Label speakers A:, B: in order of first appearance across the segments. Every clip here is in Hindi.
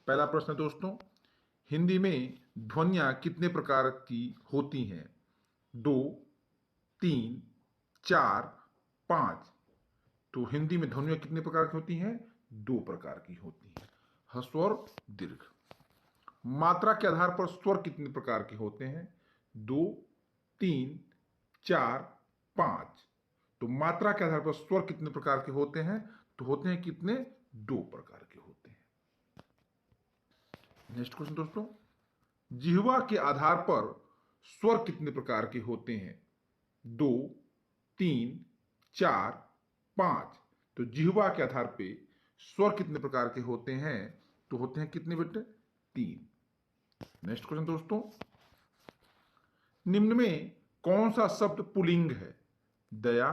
A: पहला प्रश्न है दोस्तों, हिंदी में ध्वनियां कितने प्रकार की होती हैं? 2, 3, 4, 5। तो हिंदी में ध्वनियां कितने प्रकार की होती हैं? 2 प्रकार की होती हैं, ह्रस्व और दीर्घ। मात्रा के आधार पर स्वर कितने प्रकार के होते हैं? 2, 3, 4, 5। तो मात्रा के आधार पर स्वर कितने प्रकार के होते हैं? तो होते हैं कितने? 2 प्रकार के होते हैं। नेक्स्ट क्वेश्चन दोस्तों, जिह्वा के आधार पर स्वर कितने प्रकार के होते हैं? 2, 3, 4, 5। तो जिह्वा के आधार पे स्वर कितने प्रकार के होते हैं? तो होते हैं कितने बेटे? 3। नेक्स्ट क्वेश्चन दोस्तों, निम्न में कौन सा शब्द पुल्लिंग है? दया,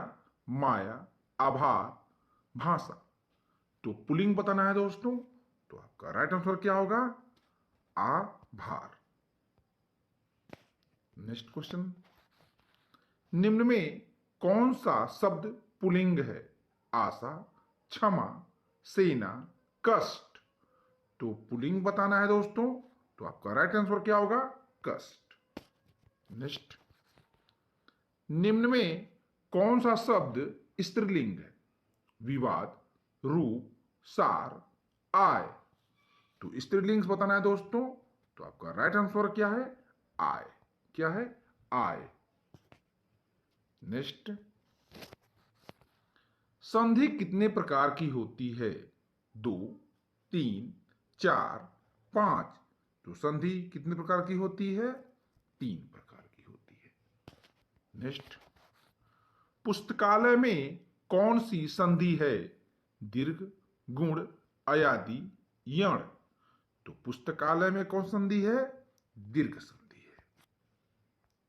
A: माया, आभार, भाषा। तो पुल्लिंग बताना है दोस्तों, तो आपका राइट आंसर क्या होगा? आभार। नेक्स्ट क्वेश्चन, निम्न में कौन सा शब्द पुल्लिंग है? आशा, क्षमा, सेना, कष्ट। तो पुल्लिंग बताना है दोस्तों, तो आपका राइट आंसर क्या होगा? कष्ट। नेक्स्ट, निम्न में कौन सा शब्द स्त्रीलिंग है? विवाद, रूप, सार, आय। तो स्त्रीलिंग बताना है दोस्तों, तो आपका राइट आंसर क्या है? आय। क्या है? आय। नेक्स्ट, संधि कितने प्रकार की होती है? 2, 3, 4, 5। तो संधि कितने प्रकार की होती है? 3 प्रकार की होती है। नेक्स्ट, पुस्तकालय में कौन सी संधि है? दीर्घ, गुण, अयादि, यण। तो पुस्तकालय में कौन संधि है? दीर्घ संधि है।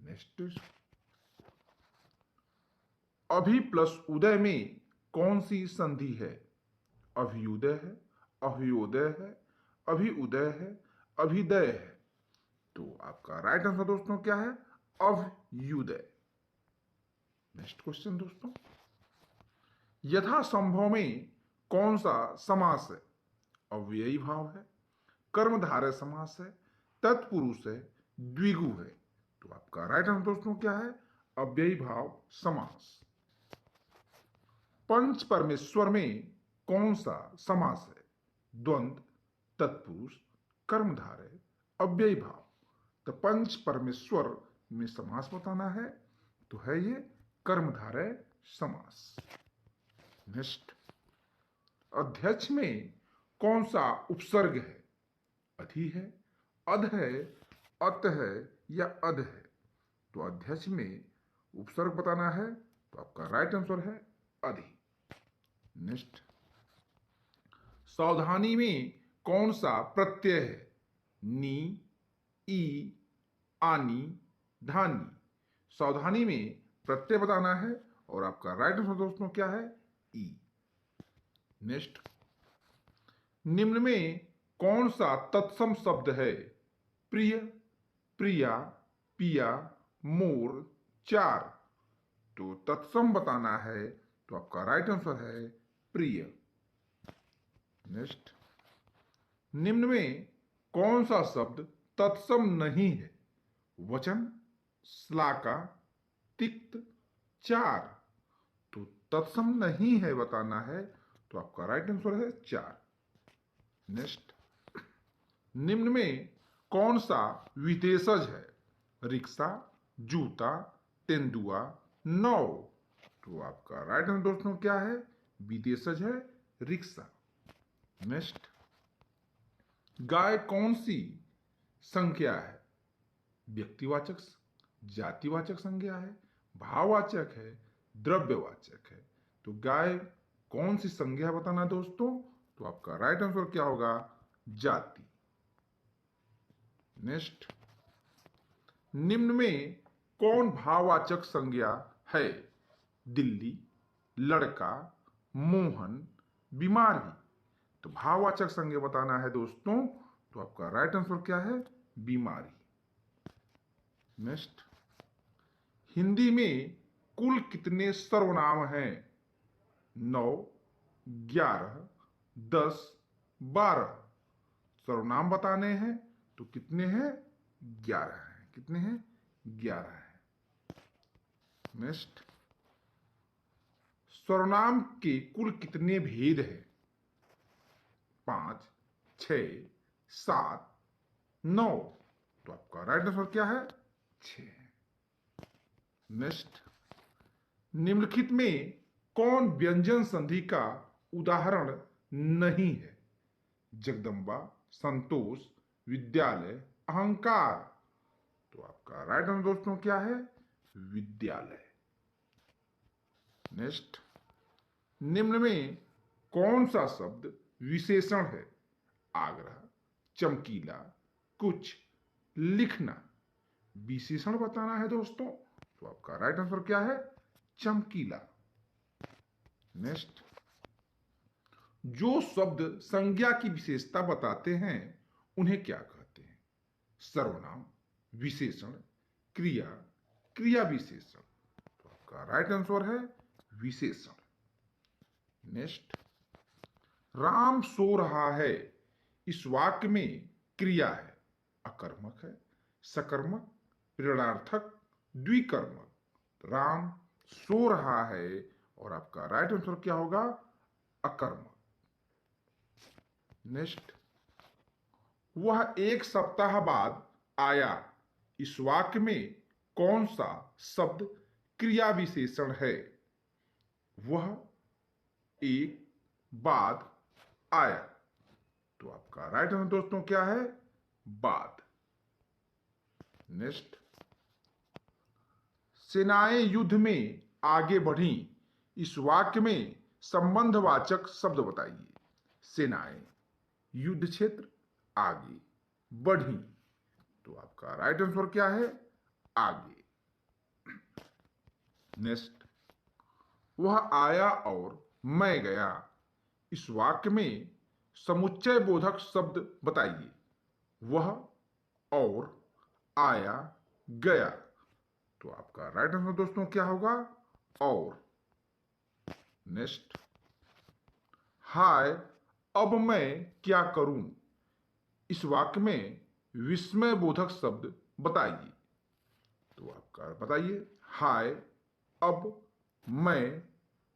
A: नेक्स्ट, अभि प्लस उदय में कौन सी संधि है? अभ्युदय है, अभ्योदय है, अभिउदय है, अभिदय है। तो आपका राइट आंसर दोस्तों क्या है? अभ्युदय। नेक्स्ट क्वेश्चन दोस्तों, यथासंभव में कौन सा समास है? अव्ययी भाव है, कर्मधारय समास है, तत्पुरुष है, द्विगु है। तो आपका राइट आंसर दोस्तों क्या है? अव्ययी भाव समास। पंच परमेश्वर में कौन सा समास है? द्वंद्व, तत्पुरुष, कर्मधारय, अव्ययी भाव। तो पंच परमेश्वर में समास बताना है, तो है ये कर्मधारय समास। नेक्स्ट, अध्यक्ष में कौन सा उपसर्ग है? अधि है, अध है, अत है या अध है। तो अध्यक्ष में उपसर्ग बताना है, तो आपका राइट आंसर है अधि। नेक्स्ट, सावधानी में कौन सा प्रत्यय है? नी, ई, आनी, धानी। सावधानी में प्रत्यय बताना है, और आपका राइट आंसर दोस्तों क्या है? ई। नेक्स्ट, निम्न में कौन सा तत्सम शब्द है? प्रिय, प्रिया, पिया, मोर, चार। तो तत्सम बताना है, तो आपका राइट आंसर है प्रिय। नेक्स्ट, निम्न में कौन सा शब्द तत्सम नहीं है? वचन, श्लाका, तिक्त, चार। तो तत्सम नहीं है बताना है, तो आपका राइट आंसर है चार। नेक्स्ट, निम्न में कौन सा विशेषज है? रिक्शा, जूता, तेंदुआ, नाव। तो आपका राइट आंसर दोस्तों क्या है? विशेषज है रिक्शा। नेक्स्ट, गाय कौन सी संख्या है? व्यक्तिवाचक, जातिवाचक संज्ञा है, भाववाचक है, द्रव्यवाचक है। तो गाय कौन सी संज्ञा बताना है दोस्तों, तो आपका राइट आंसर क्या होगा? जाति। नेक्स्ट, निम्न में कौन भाववाचक संज्ञा है? दिल्ली, लड़का, मोहन, बीमारी। तो भाववाचक संज्ञा बताना है दोस्तों, तो आपका राइट आंसर क्या है? बीमारी। नेक्स्ट, हिंदी में कुल कितने सर्वनाम हैं? 9, 11, 10, 12। सर्वनाम बताने हैं तो कितने हैं? 11 हैं। कितने हैं? 11 हैं। नेक्स्ट, सर्वनाम के कुल कितने भेद हैं? 5, 6, 7, 9। तो आपका राइट आंसर क्या है? 6। नेक्स्ट, निम्नलिखित में कौन व्यंजन संधि का उदाहरण नहीं है? जगदम्बा, संतोष, विद्यालय, अहंकार। तो आपका राइट आंसर दोस्तों क्या है? विद्यालय। नेक्स्ट, निम्न में कौन सा शब्द विशेषण है? आग्रह, चमकीला, कुछ, लिखना। विशेषण बताना है दोस्तों, तो आपका राइट आंसर क्या है? चमकीला। नेक्स्ट, जो शब्द संज्ञा की विशेषता बताते हैं उन्हें क्या कहते हैं? सर्वनाम, विशेषण, क्रिया, क्रिया विशेषण। तो आपका राइट आंसर है विशेषण। नेक्स्ट, राम सो रहा है, इस वाक्य में क्रिया है, अकर्मक है, सकर्मक, प्रेरणार्थक, द्विकर्मक। राम सो रहा है और आपका राइट आंसर क्या होगा? अकर्मक। नेक्स्ट, वह एक सप्ताह बाद आया, इस वाक्य में कौन सा शब्द क्रिया विशेषण है? वह एक बाद आया। तो आपका राइट आंसर दोस्तों क्या है? बाद। नेक्स्ट, सेनाएं युद्ध में आगे बढ़ी, इस वाक्य में संबंधवाचक शब्द बताइए। सेनाएं, युद्ध क्षेत्र, आगे, बढ़ी। तो आपका राइट आंसर क्या है? आगे। नेक्स्ट, वह आया और मैं गया, इस वाक्य में समुच्चय बोधक शब्द बताइए। वह और आया, गया। तो आपका राइट आंसर दोस्तों क्या होगा? और। नेक्स्ट, हाय अब मैं क्या करूं, इस वाक्य में विस्मय बोधक शब्द बताइए। तो आपका बताइए, हाय अब मैं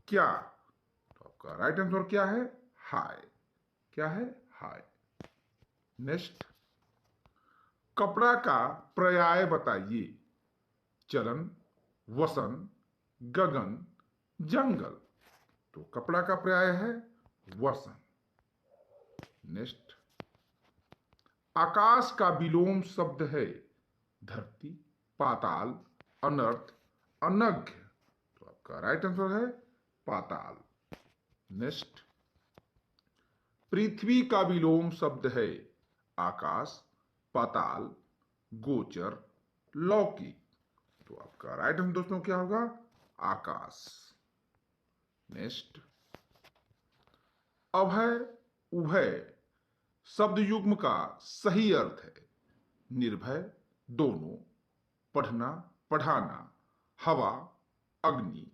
A: क्या। तो आपका राइट आंसर क्या है? हाय। क्या है? हाय। नेक्स्ट, कपड़ा का पर्याय बताइए। चलन, वसन, गगन, जंगल। तो कपड़ा का पर्याय है वसन। नेक्स्ट, आकाश का विलोम शब्द है धरती, पाताल, अनर्थ, अनघ्य। तो आपका राइट आंसर है पाताल। नेक्स्ट, पृथ्वी का विलोम शब्द है आकाश, पाताल, गोचर, लौकिक। तो आपका राइट आंसर दोस्तों क्या होगा? आकाश। नेक्स्ट, अभय, उभय शब्द युग्म का सही अर्थ है निर्भय, दोनों, पढ़ना, पढ़ाना, हवा, अग्नि,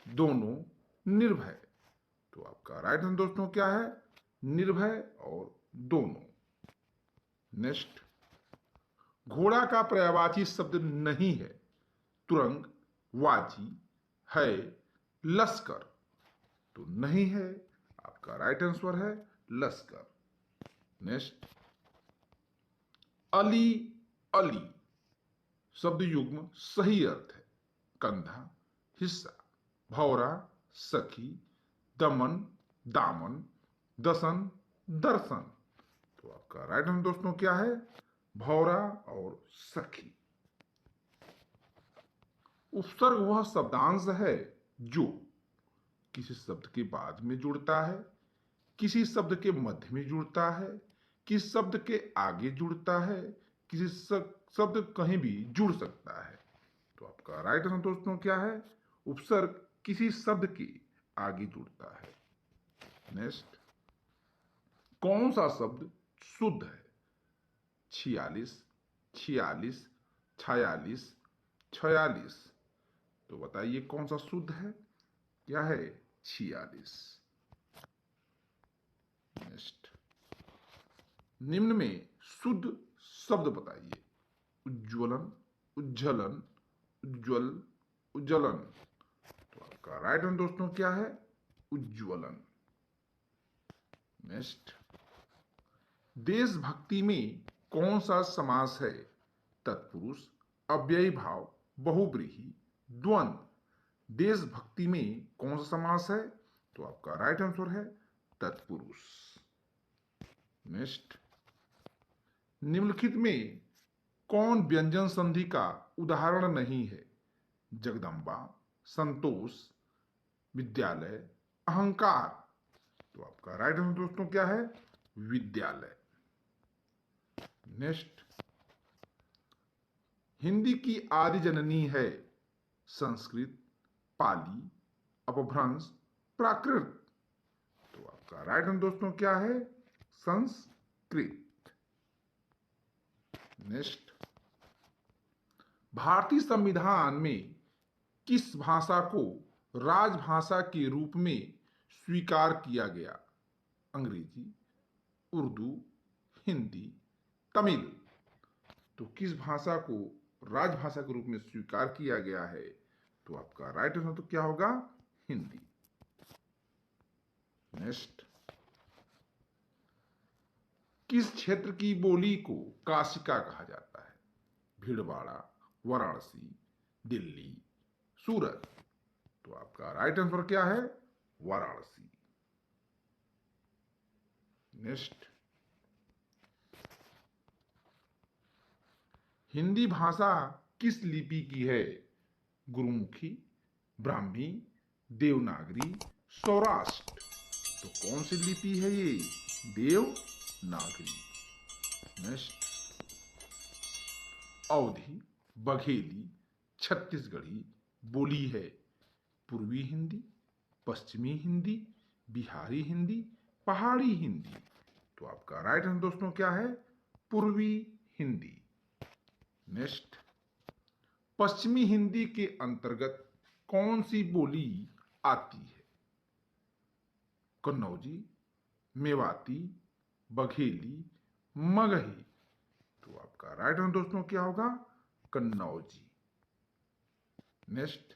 A: दोनों, निर्भय। तो आपका राइट आंसर दोस्तों क्या है? निर्भय और दोनों। नेक्स्ट, घोड़ा का पर्यायवाची शब्द नहीं है तुरंग, वाजी, है, लश्कर। तो नहीं है, आपका राइट आंसर है लश्कर। नेक्स्ट, अली, अली शब्द युग्म सही अर्थ है कंधा, हिस्सा, भौरा, सखी, दमन, दामन, दसन, दर्शन। तो आपका राइट आंसर दोस्तों क्या है? भौरा और सखी। उपसर्ग वह शब्दांश है जो किसी शब्द के बाद में जुड़ता है, किसी शब्द के मध्य में जुड़ता है, किसी शब्द के आगे जुड़ता है, किसी शब्द कहीं भी जुड़ सकता है। तो आपका राइट आंसर दोस्तों क्या है? उपसर्ग किसी शब्द के आगे जुड़ता है। नेक्स्ट, कौन सा शब्द शुद्ध है? 46, 46, 46, 46। तो बताइए कौन सा शुद्ध है? क्या है? 46। नेक्स्ट, निम्न में शुद्ध शब्द बताइए। उज्ज्वलन, उज्जलन, उज्ज्वल, उज्जलन। तो आपका राइट आंसर दोस्तों क्या है? उज्ज्वलन। नेक्स्ट, देशभक्ति में कौन सा समास है? तत्पुरुष, अव्ययी भाव, बहुब्रीहि, द्वंद्व। देशभक्ति में कौन सा समास है? तो आपका राइट आंसर है तत्पुरुष। नेक्स्ट, निम्नलिखित में कौन व्यंजन संधि का उदाहरण नहीं है? जगदम्बा, संतोष, विद्यालय, अहंकार। तो आपका राइट आंसर दोस्तों क्या है? विद्यालय। नेक्स्ट, हिंदी की आदि जननी है? संस्कृत, पाली, अपभ्रंश, प्राकृत। तो आपका राइट आंसर दोस्तों क्या है? संस्कृत। नेक्स्ट, भारतीय संविधान में किस भाषा को राजभाषा के रूप में स्वीकार किया गया? अंग्रेजी, उर्दू, हिंदी, तमिल। तो किस भाषा को राजभाषा के रूप में स्वीकार किया गया है? तो आपका राइट आंसर तो क्या होगा? हिंदी। नेक्स्ट, किस क्षेत्र की बोली को काशिका कहा जाता है? भीलवाड़ा, वाराणसी, दिल्ली, सूरत। तो आपका राइट आंसर क्या है? वाराणसी। नेक्स्ट, हिंदी भाषा किस लिपि की है? गुरुमुखी, ब्राह्मी, देवनागरी, सौराष्ट्र। तो कौन सी लिपि है ये? देवनागरी। नेक्स्ट, अवधी, बघेली, छत्तीसगढ़ी बोली है? पूर्वी हिंदी, पश्चिमी हिंदी, बिहारी हिंदी, पहाड़ी हिंदी। तो आपका राइट आंसर दोस्तों क्या है? पूर्वी हिंदी। नेक्स्ट, पश्चिमी हिंदी के अंतर्गत कौन सी बोली आती है? कन्नौजी, मेवाती, बघेली, मगही। तो आपका राइट आंसर दोस्तों क्या होगा? कन्नौजी। नेक्स्ट,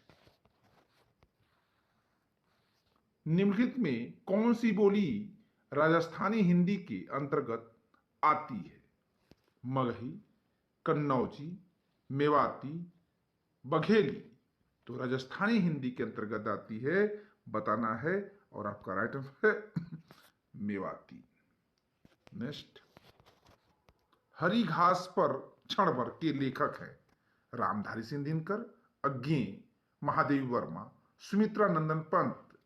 A: निम्नलिखित में कौन सी बोली राजस्थानी हिंदी के अंतर्गत आती है? मगही, कन्नौजी, मेवाती, बघेली। तो राजस्थानी हिंदी के अंतर्गत आती है, बताना है। और आपका राइट आंसर है मेवाती। नेक्स्ट, हरी घास पर क्षण भर के लेखक हैं? रामधारी सिंह दिनकर, अज्ञेय, महादेवी वर्मा, सुमित्रा नंदन पंत।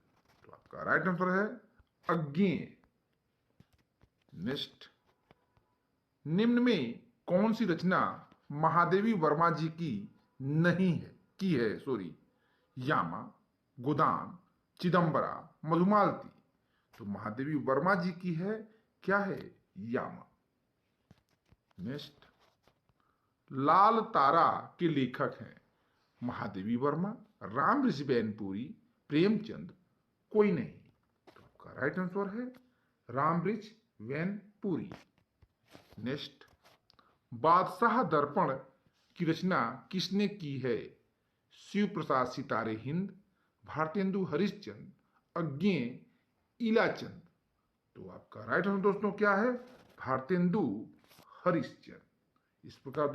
A: तो आपका राइट आंसर है अज्ञेय। नेक्स्ट, निम्न में कौन सी रचना महादेवी वर्मा जी की नहीं है? यामा, गोदान, चिदंबरा, मधुमालती। तो महादेवी वर्मा जी की है, क्या है? यामा। नेक्स्ट, लाल तारा के लेखक हैं? महादेवी वर्मा, राम ऋषि बैनपुरी, प्रेमचंद, कोई नहीं। तो आपका राइट आंसर है राम ऋषि बैनपुरी। नेक्स्ट, बादशाह दर्पण की रचना किसने की है? शिव प्रसाद सितारे हिंद, भारतेंदु हरिश्चंद्र, अज्ञेय, इलाचंद। तो आपका राइट आंसर दोस्तों क्या है? भारतेंदु हरिश्चंद्र। इस प्रकार